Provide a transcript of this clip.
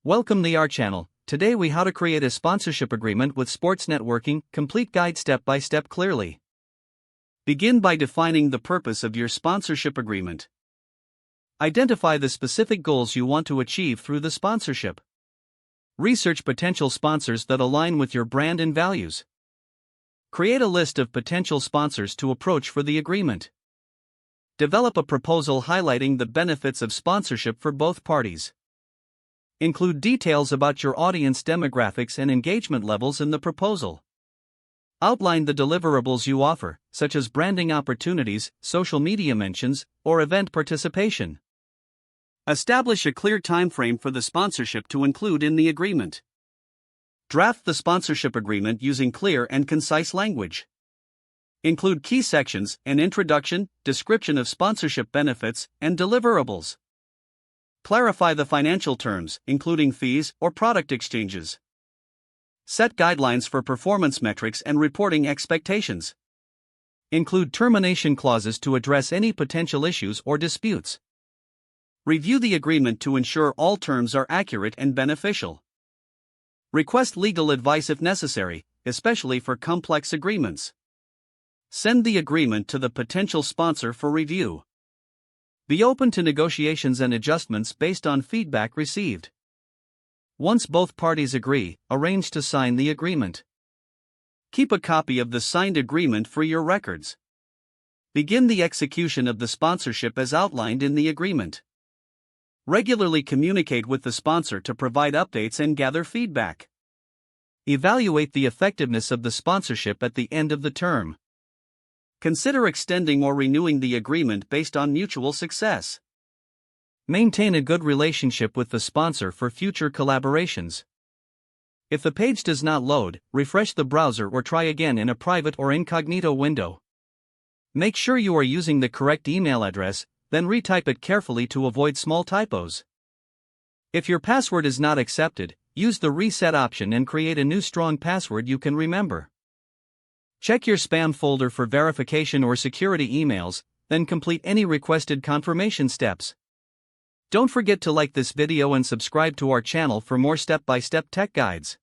Welcome to our channel. Today we how to create a sponsorship agreement with SportsNetworking, complete guide step by step clearly. Begin by defining the purpose of your sponsorship agreement. Identify the specific goals you want to achieve through the sponsorship. Research potential sponsors that align with your brand and values. Create a list of potential sponsors to approach for the agreement. Develop a proposal highlighting the benefits of sponsorship for both parties. Include details about your audience demographics and engagement levels in the proposal. Outline the deliverables you offer, such as branding opportunities, social media mentions, or event participation. Establish a clear timeframe for the sponsorship to include in the agreement. Draft the sponsorship agreement using clear and concise language. Include key sections, an introduction, description of sponsorship benefits, and deliverables. Clarify the financial terms, including fees or product exchanges. Set guidelines for performance metrics and reporting expectations. Include termination clauses to address any potential issues or disputes. Review the agreement to ensure all terms are accurate and beneficial. Request legal advice if necessary, especially for complex agreements. Send the agreement to the potential sponsor for review. Be open to negotiations and adjustments based on feedback received. Once both parties agree, arrange to sign the agreement. Keep a copy of the signed agreement for your records. Begin the execution of the sponsorship as outlined in the agreement. Regularly communicate with the sponsor to provide updates and gather feedback. Evaluate the effectiveness of the sponsorship at the end of the term. Consider extending or renewing the agreement based on mutual success. Maintain a good relationship with the sponsor for future collaborations. If the page does not load, refresh the browser or try again in a private or incognito window. Make sure you are using the correct email address, then retype it carefully to avoid small typos. If your password is not accepted, use the reset option and create a new strong password you can remember. Check your spam folder for verification or security emails, then complete any requested confirmation steps. Don't forget to like this video and subscribe to our channel for more step-by-step tech guides.